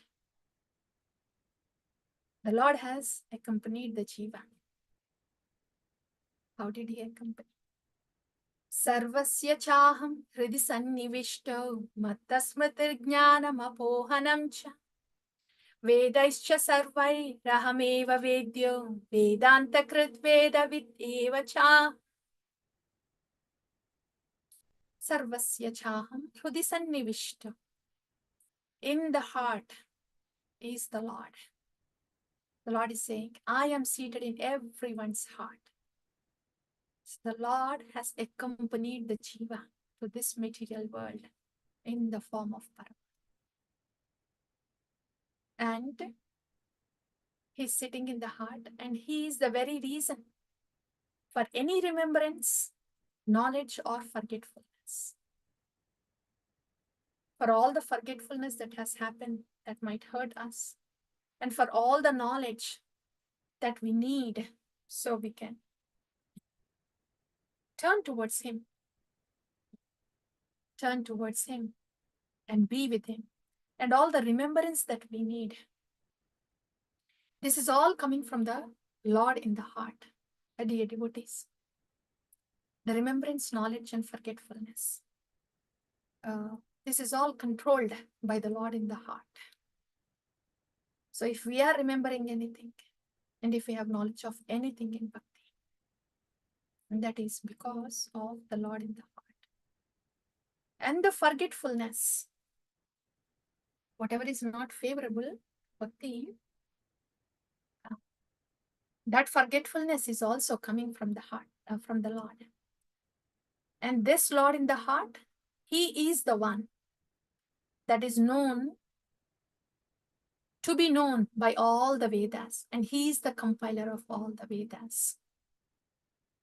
The Lord has accompanied the jiva. How did he accompany? Sarvasya chaham hridi sannivishto mattasmritir jnanam apohanam cha vedaischa sarvai rahameva vedyo vedanta krit vedavid eva cha. Sarvasya chaham hridi sannivishto. In the heart is the Lord. The Lord is saying, I am seated in everyone's heart. So the Lord has accompanied the jiva to this material world in the form of Param. And he's sitting in the heart, and he is the very reason for any remembrance, knowledge, or forgetfulness. For all the forgetfulness that has happened that might hurt us, and for all the knowledge that we need so we can turn towards him and be with him, and all the remembrance that we need. This is all coming from the Lord in the heart, dear devotees. The remembrance, knowledge, and forgetfulness. This is all controlled by the Lord in the heart. So if we are remembering anything, and if we have knowledge of anything in bhakti, and that is because of the Lord in the heart. And the forgetfulness, whatever is not favorable, bhakti, that forgetfulness is also coming from the heart, from the Lord. And this Lord in the heart, He is the one that is known, to be known by all the Vedas. And He is the compiler of all the Vedas.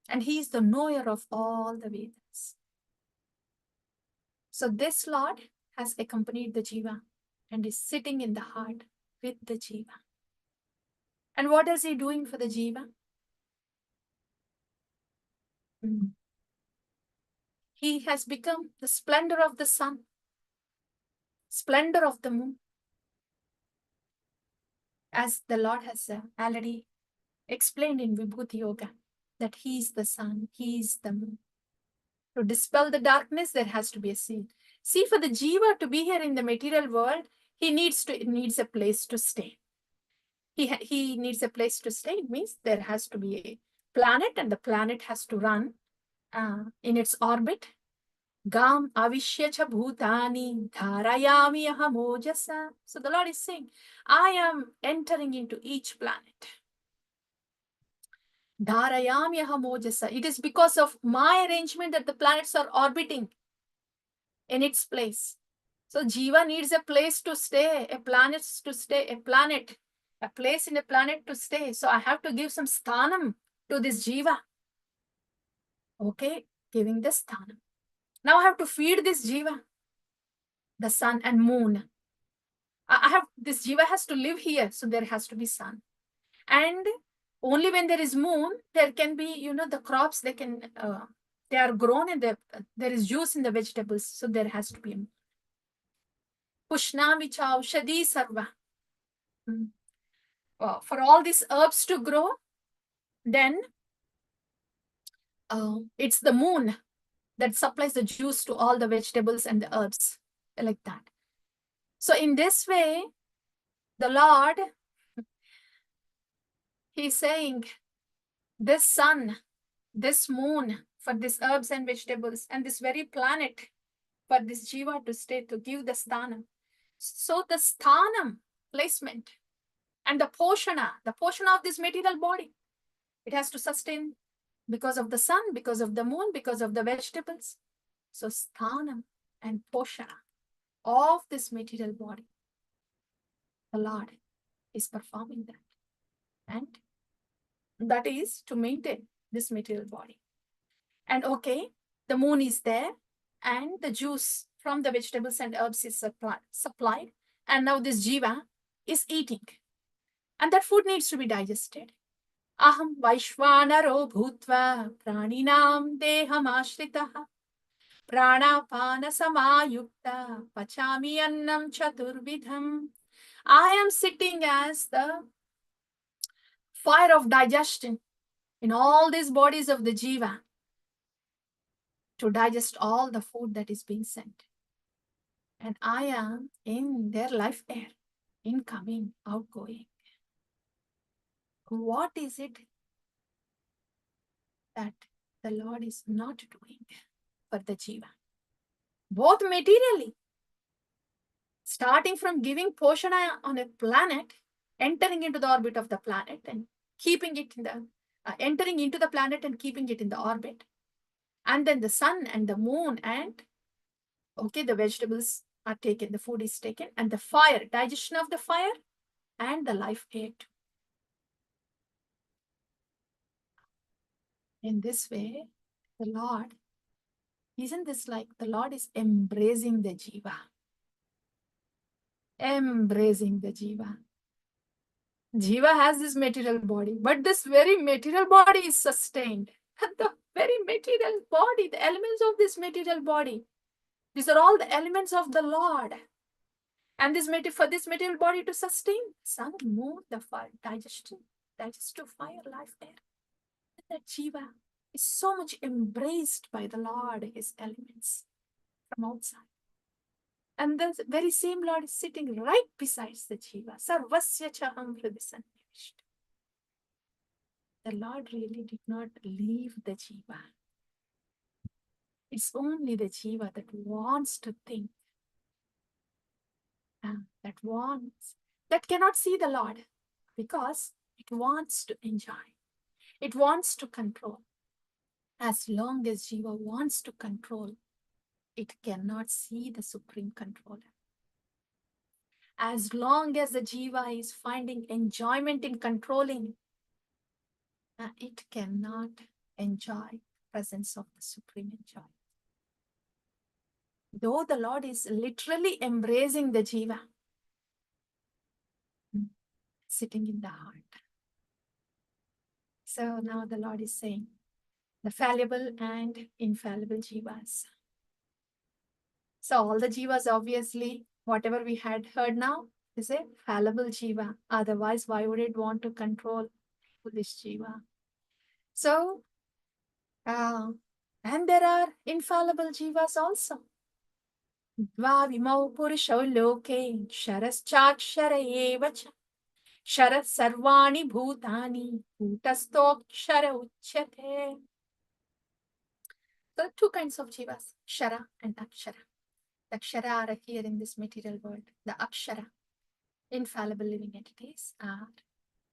And He is the knower of all the Vedas. So this Lord has accompanied the Jiva and is sitting in the heart with the Jiva. And what is He doing for the Jiva? He has become the splendor of the sun, splendor of the moon. As the Lord has already explained in Vibhuti Yoga, that He is the sun, He is the moon. To dispel the darkness, there has to be a scene. See, for the Jiva to be here in the material world, he needs a place to stay. He needs a place to stay. It means there has to be a planet, and the planet has to run in its orbit. Gam avishyacha bhutani dharayami ahamojasa. So the Lord is saying, I am entering into each planet. Dharayami ahamojasa. It is because of my arrangement that the planets are orbiting in its place. So Jiva needs a place to stay, a planet to stay, a place in a planet to stay. So I have to give some sthanam to this Jiva. Okay, giving the sthanam. Now I have to feed this Jiva, the sun and moon. This Jiva has to live here, so there has to be sun. And only when there is moon, there can be, the crops, they are grown and there is juice in the vegetables, so there has to be a moon. Pushnami cha aushadhi sarva. For all these herbs to grow, then it's the moon that supplies the juice to all the vegetables and the herbs, like that. So in this way, the Lord, He's saying, this sun, this moon for these herbs and vegetables, and this very planet for this Jiva to stay, to give the sthanam. So the sthanam placement and the poshana of this material body, it has to sustain because of the sun, because of the moon, because of the vegetables. So sthanam and poshana of this material body, the Lord is performing that. And that is to maintain this material body. And okay, the moon is there, and the juice from the vegetables and herbs is supplied. And now this Jiva is eating. And that food needs to be digested. Aham Vaishvanaro Bhutva Praninam Deham Ashritaha Pranapana Samayukta Pachami Annam Chaturvidham. I am sitting as the fire of digestion in all these bodies of the Jiva to digest all the food that is being sent. And I am in their life air, incoming, outgoing. What is it that the Lord is not doing for the Jiva? Both materially, starting from giving poshana on a planet, entering into the orbit of the planet and keeping it in the, entering into the planet and keeping it in the orbit. And then the sun and the moon and, okay, the vegetables are taken, the food is taken, and the fire, digestion of the fire and the life air too. In this way, the Lord, isn't this like the Lord is embracing the Jiva? Embracing the Jiva. Jiva has this material body, but this very material body is sustained. The very material body, the elements of this material body, these are all the elements of the Lord. And for this material body to sustain, sun, moon, the fire, digestive fire, life air. That Jiva is so much embraced by the Lord, his elements from outside. And the very same Lord is sitting right beside the Jiva. Sarvasya chaham hridi sannivishta. The Lord really did not leave the Jiva. It's only the Jiva that wants to think, that cannot see the Lord because it wants to enjoy. It wants to control. As long as Jiva wants to control, it cannot see the Supreme Controller. As long as the Jiva is finding enjoyment in controlling, it cannot enjoy the presence of the Supreme Enjoyer. Though the Lord is literally embracing the Jiva, sitting in the heart. So now the Lord is saying, the fallible and infallible Jivas. So all the Jivas, obviously, whatever we had heard now is a fallible Jiva. Otherwise, why would it want to control this Jiva? So, and there are infallible Jivas also. Dva vimau purusho loke sharaschakshara evacha sharat sarvani bhutani bhutastokshara uchyate. So two kinds of Jivas, Shara and Akshara. The Akshara are here in this material world. The Akshara, infallible living entities, are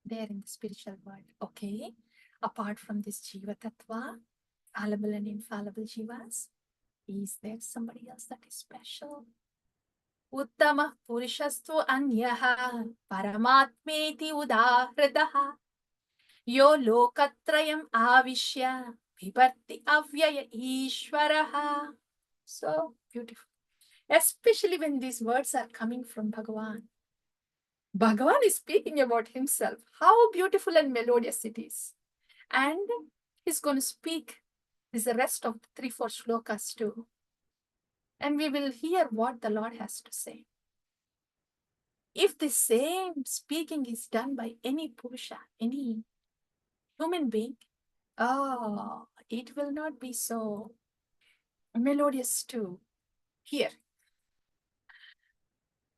there in the spiritual world. Okay. Apart from this Jiva Tattva, fallible and infallible Jivas, is there somebody else that is special? Uttama Purushastu Anyaha Paramatmeti Udahradaha Yo Lokatrayam Avishya Vibharti Avyaya Ishvaraha. So beautiful. Especially when these words are coming from Bhagavan. Bhagavan is speaking about himself. How beautiful and melodious it is. And he's going to speak the rest of the 3-4 shlokas too. And we will hear what the Lord has to say. If the same speaking is done by any Purusha, any human being, it will not be so melodious too. Here,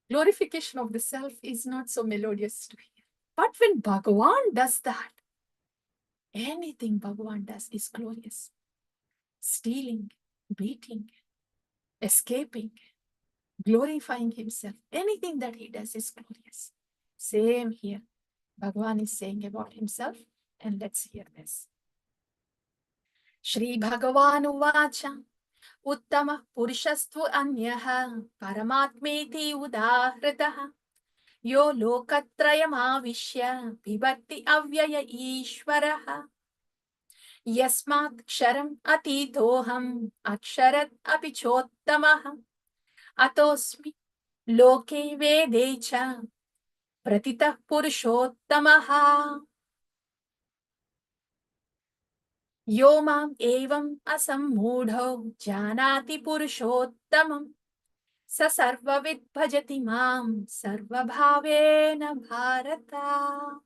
glorification of the self is not so melodious to hear. But when Bhagavan does that, anything Bhagavan does is glorious. Stealing, beating, escaping, glorifying himself, anything that he does is glorious. Same here. Bhagavan is saying about himself, and let's hear this. Shri Bhagavan Uvacha Uttama Purushastu Anyaha Paramatmeti Udahrataha Yo Lokatrayam Avishya Vibharti Avyaya Ishvaraha Yasmat Ksharam Atitoham Aksharat Apichottamaha Atosmi Loke Vedecha Pratitah Purushottamaha Yo Mam Evam Asammudho Janati Purushottamam Sa Sarvavid Bhajati Mam Sarvabhavena Bharata.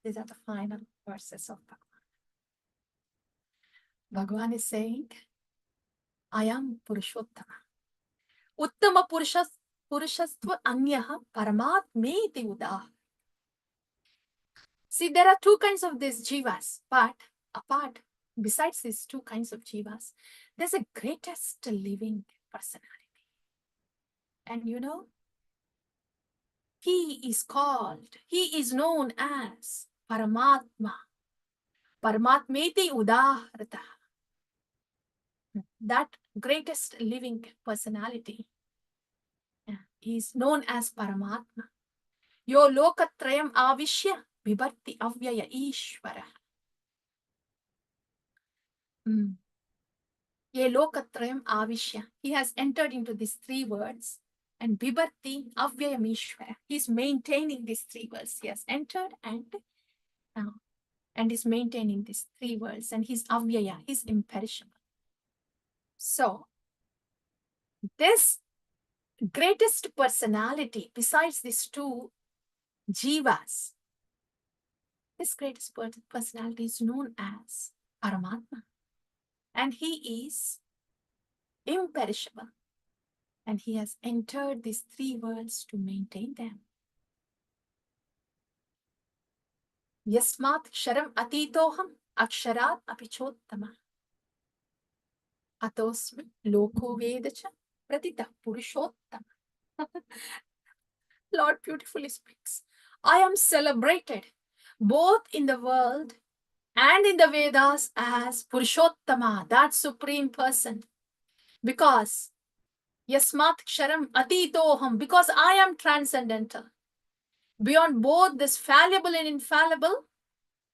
These are the final verses of Bhagavan. Bhagavan is saying, I am Purushottama. Uttama Purushastva Anyaha Paramatmeti Udah. See, there are two kinds of these jivas, but apart, besides these two kinds of jivas, there's a greatest living personality. And you know, he is known as Paramatma. Paramatmeti Udahrata. That greatest living personality is known as Paramatma. Yo Lokatrayam Avishya Vibharti Avyaya Ishvara. Ye Lokatrayam Avishya. He has entered into these 3 words. And Vibharti Avyayam Ishvara. He's maintaining these 3 words. He has entered and is maintaining these 3 words. And he's Avyaya. He's imperishable. So, this greatest personality, besides these 2 jivas, this greatest personality is known as Paramatma. And he is imperishable. And he has entered these three worlds to maintain them. Yasmat sharam atitoham aksharat apichottama. Atosmi loko vedacha pratita purushottama. Lord beautifully speaks. I am celebrated both in the world and in the Vedas as Purushottama, that supreme person. Because Yasmat Ksharam Atitoham, because I am transcendental, beyond both this fallible and infallible,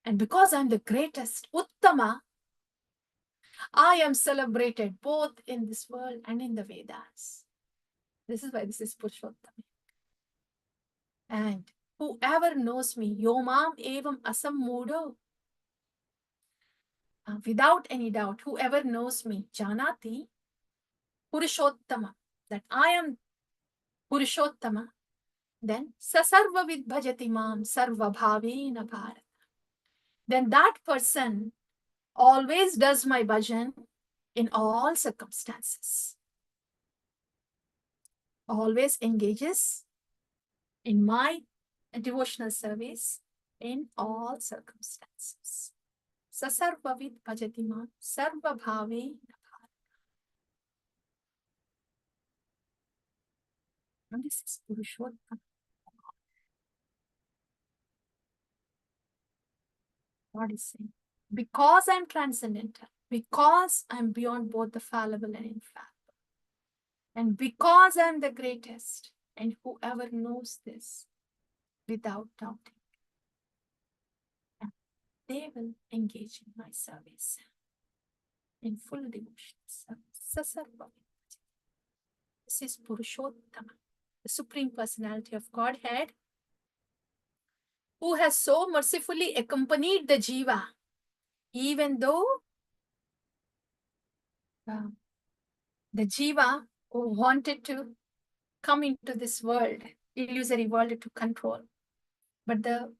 and because I'm the greatest, Uttama, I am celebrated both in this world and in the Vedas. This is why this is Purushottama. And whoever knows me, Yomam Evam Asam Mudo, without any doubt, whoever knows me, Janati, Purushottama, that I am Purushottama, then Sasarva Vidbhajati Mam Sarva Bhavena Bharata. Then that person always does my bhajan in all circumstances, always engages in my devotional service in all circumstances. Sasarva Vidbhajati Mam Sarva Bhavena. And this is Purushottama. God is saying, because I'm transcendental, because I'm beyond both the fallible and infallible, and because I'm the greatest, and whoever knows this without doubting, they will engage in my service in full devotion service. This is Purushottama, the Supreme Personality of Godhead, who has so mercifully accompanied the Jiva, even though the Jiva who wanted to come into this world, illusory world, to control. But the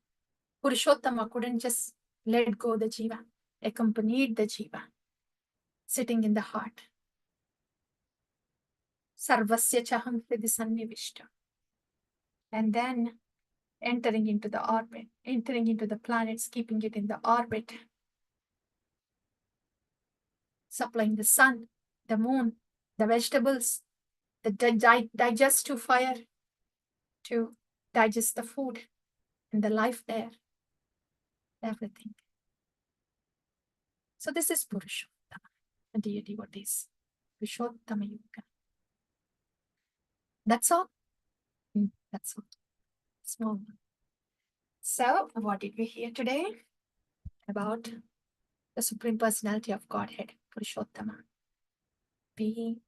Purushottama couldn't just let go the Jiva, accompanied the Jiva, sitting in the heart. Sarvasya chaham hridi sannivishta. And then entering into the orbit, entering into the planets, keeping it in the orbit, supplying the sun, the moon, the vegetables, the digestive fire to digest the food and the life there, everything. So this is Purushottama, dear devotees. Purushottama Yuga. That's all. That's all. Small one. So, what did we hear today about the Supreme Personality of Godhead, Purushottama? We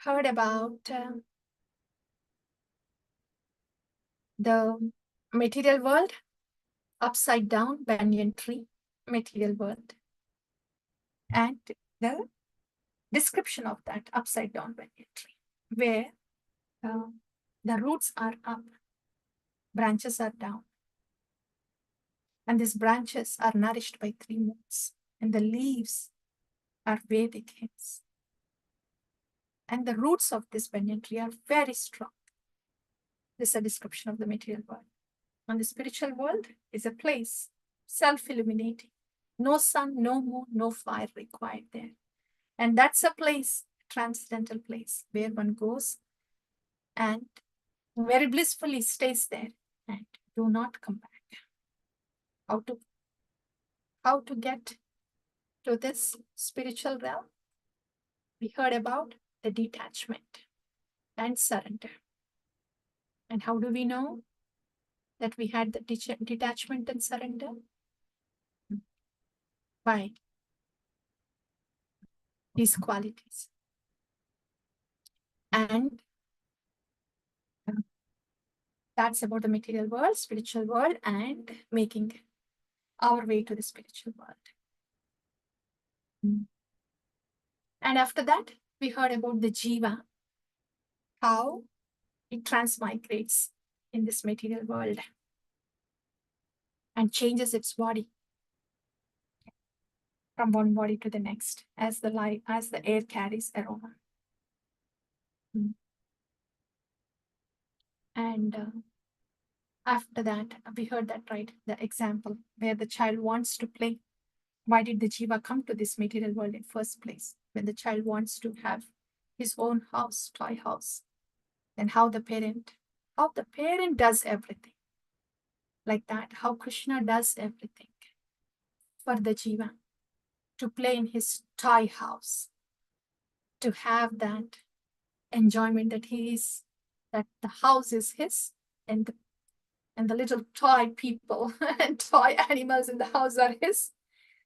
heard about the material world, upside down banyan tree, material world, and the description of that upside down banyan tree, where the roots are up, branches are down, and these branches are nourished by three moons, and the leaves are Vedic hymns. And the roots of this banyan tree are very strong. This is a description of the material world. And the spiritual world is a place, self-illuminating. No sun, no moon, no fire required there. And that's a place, transcendental place, where one goes and very blissfully stays there and do not come back. How to get to this spiritual realm? We heard about the detachment and surrender. And how do we know that we had the detachment and surrender? By these qualities. And that's about the material world, spiritual world, and making our way to the spiritual world. And after that, we heard about the jiva, how it transmigrates in this material world and changes its body from one body to the next as the air carries aroma. And after that, we heard that, right? The example where the child wants to play. Why did the jiva come to this material world in first place? When the child wants to have his own house, toy house, then how the parent does everything like that, how Krishna does everything for the jiva to play in his toy house, to have that enjoyment that the house is his, and the little toy people and toy animals in the house are his.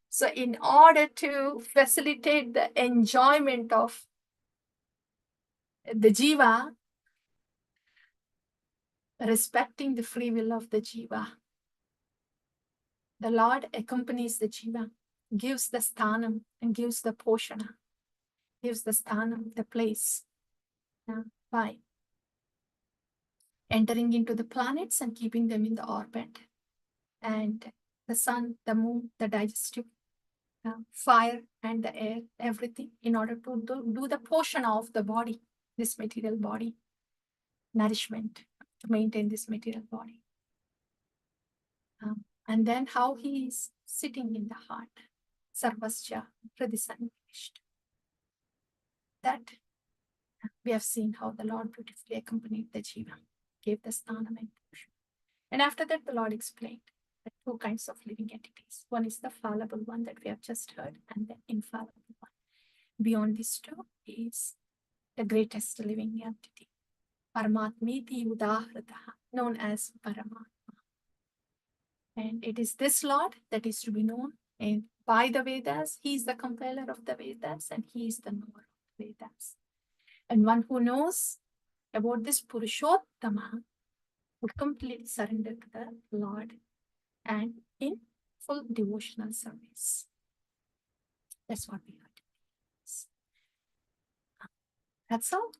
So in order to facilitate the enjoyment of the jiva, respecting the free will of the jiva, the Lord accompanies the jiva, gives the sthanam and gives the poshana, gives the sthanam, the place, by entering into the planets and keeping them in the orbit, and the sun, the moon, the digestive, fire and the air, everything, in order to do the portion of the body, this material body, nourishment to maintain this material body. And then how he is sitting in the heart, sarvasya pradisannishta. That we have seen how the Lord beautifully accompanied the jiva, gave the sthanam and push. And after that, the Lord explained the two kinds of living entities. One is the fallible one that we have just heard, and the infallible one. Beyond these two is the greatest living entity, Paramatmiti Udahrataha, known as Paramatma. And it is this Lord that is to be known by the Vedas. He is the compiler of the Vedas, and he is the knower of the Vedas. And one who knows about this Purushottama would completely surrender to the Lord and in full devotional service. That's what we heard. That's all.